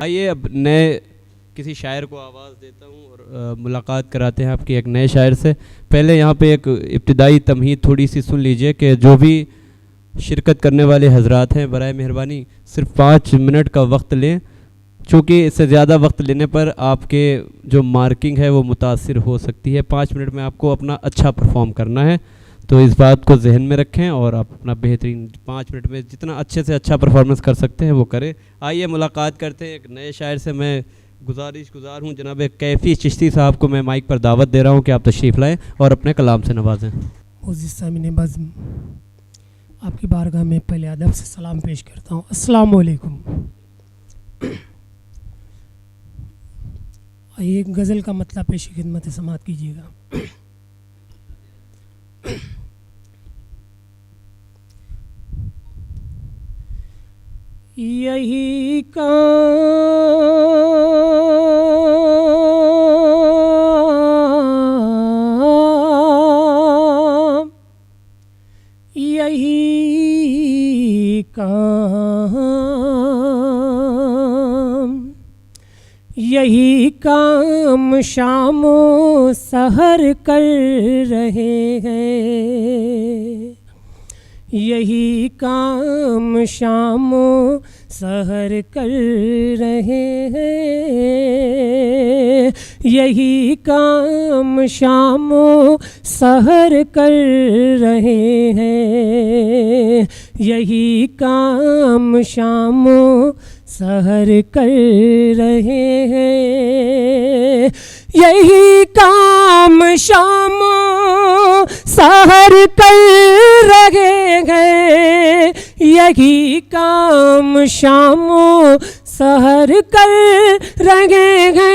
आइए अब नए किसी शायर को आवाज़ देता हूँ और मुलाकात कराते हैं आपकी एक नए शायर से। पहले यहाँ पे एक इब्तिदाई तमहीद थोड़ी सी सुन लीजिए कि जो भी शिरकत करने वाले हजरात हैं बराए मेहरबानी सिर्फ 5 मिनट का वक्त लें, चूँकि इससे ज़्यादा वक्त लेने पर आपके जो मार्किंग है वो मुतासिर हो सकती है। 5 मिनट में आपको अपना अच्छा परफॉर्म करना है, तो इस बात को जहन में रखें और आप अपना बेहतरीन 5 मिनट में जितना अच्छे से अच्छा परफॉर्मेंस कर सकते हैं वो करें। आइए मुलाकात करते हैं एक नए शायर से। मैं गुज़ार हूँ जनाब कैफ़ी चिश्ती साहब को मैं माइक पर दावत दे रहा हूँ कि आप तशरीफ़ लाएँ और अपने कलाम से नवाजें। मुज़्ज़िज़ बज़्म, आपकी बारगाह में पहले अदब से सलाम पेश करता हूँ। अस्सलाम वालेकुम। आइए एक गज़ल का मतलब पेश खिदमत समात कीजिएगा। यही काम यही काम शामो सहर कर रहे हैं, यही काम शामो सहर कर रहे हैं, यही काम शामो सहर कर रहे हैं, यही काम शामो सहर कर रहे हैं, यही काम शामो सहर कर रहे हैं, यही काम शामो सहर कर रहे हैं,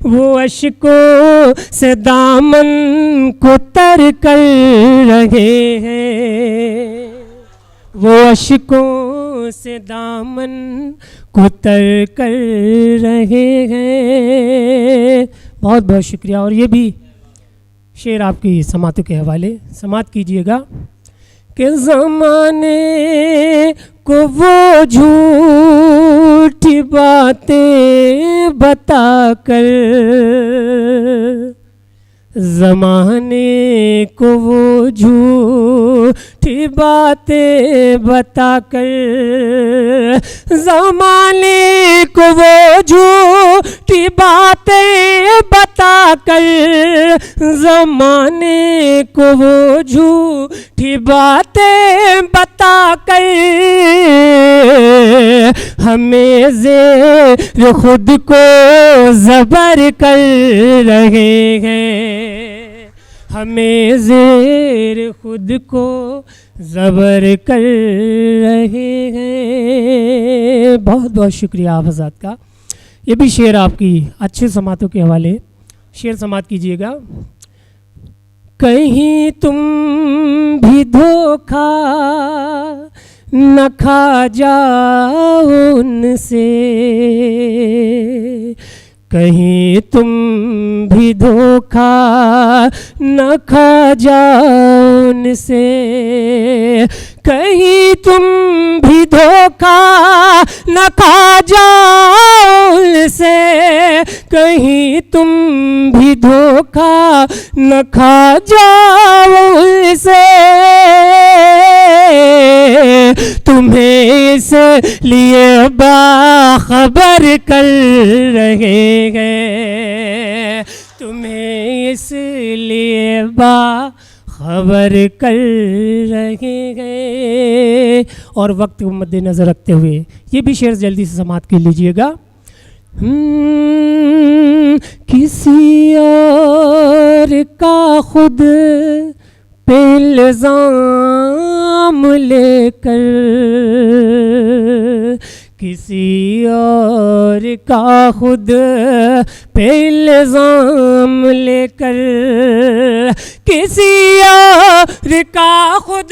वो अश्कों से दामन को तर कर रहे हैं, वो अश्कों से दामन को तर कर रहे हैं। बहुत बहुत शुक्रिया। और ये भी शेर आपकी समातों के हवाले समात कीजिएगा कि ज़माने को वो झूठी बातें बताकर, ज़माने को वो झूठी बातें बताकर, ज़माने को वो झूठी बातें बताकर, ज़माने को वो झूठी बातें बताकर, हमें ज़ेर खुद को ज़बर कर रहे हैं, हमें ज़ेर खुद को ज़बर कर रहे हैं। बहुत बहुत शुक्रिया आप हज़रात का। ये भी शेर आपकी अच्छे समातों के हवाले शेर समात कीजिएगा। कहीं तुम भी धोखा न खा जाओ उनसे, कहीं तुम भी धोखा न खा जाओ उनसे, कहीं तुम भी धोखा न खा जाओ उनसे, कहीं तुम भी धोखा न खा जाओ उनसे, तुम्हें इसलिए बाखबर कर रहे हैं, तुम्हें इसलिए बाखबर कर रहे हैं। और वक्त को मद्देनज़र रखते हुए ये भी शेर जल्दी से समात कर लीजिएगा। किसी और का खुद पे इल्ज़ाम लेकर, किसी और का खुद पे इल्ज़ाम लेकर, किसी और का खुद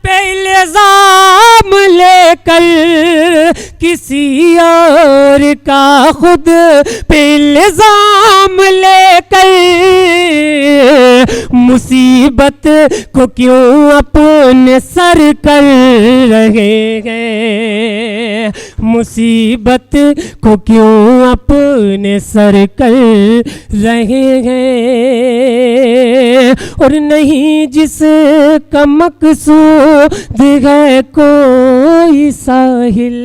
पे इल्ज़ाम लेकर, किसी और का खुद पे इल्ज़ाम नाम लेकर मुसीबत को क्यों अपने सर कर रहे हैं, मुसीबत को क्यों अपने सर कर रहे हैं। और नहीं जिसका मकसूद है कोई साहिल,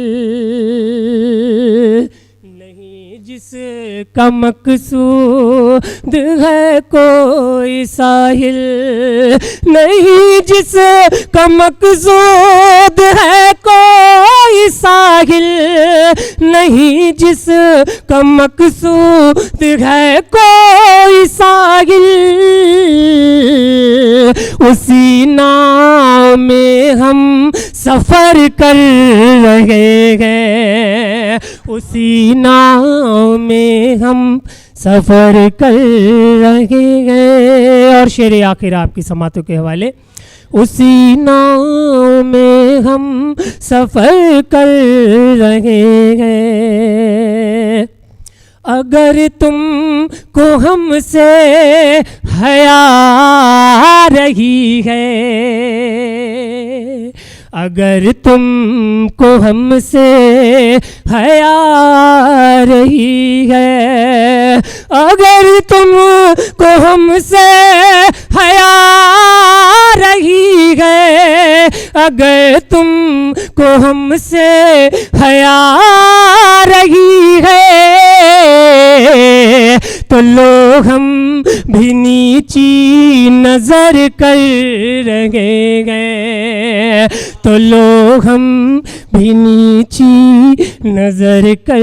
जिसका मकसूद है कोई साहिल, नहीं जिसका मकसूद है कोई साहिल, नहीं जिसका मकसूद है कोई साहिल, उसी नाव में हम सफर कर रहे हैं, उसी नाव में हम सफर कर रहे हैं। और शेर आखिर आपकी समातों के हवाले, उसी नाव में हम सफर कर रहे हैं। अगर तुमको हमसे हया रही है, अगर तुमको हमसे हया रही है, अगर तुमको हमसे हया रही है, अगर तुमको हमसे हया रही है, तो लो हम भी नीची नजर कर रहे हैं, तो लो हम भी नीची नजर कर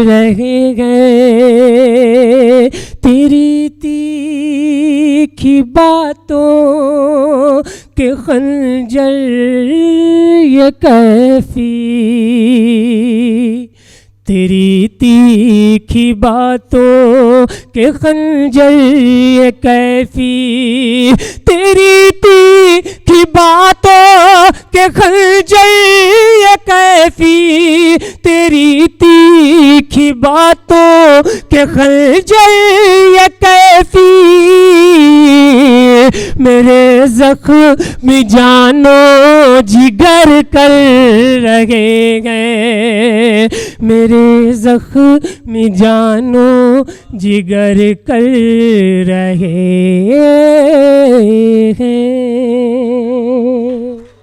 रहे हैं। तेरी तीखी बातों के खंजर ये कैफी, तेरी तीखी बातों के खंजर ये कैफी, तेरी तीखी बातों के खंजर ये कैफी, तेरी तीखी बातों के खंजर ये कैफी, मेरे जख्म जानो जिगर कर रहे हैं, मेरे जख्म जानो जिगर कर रहे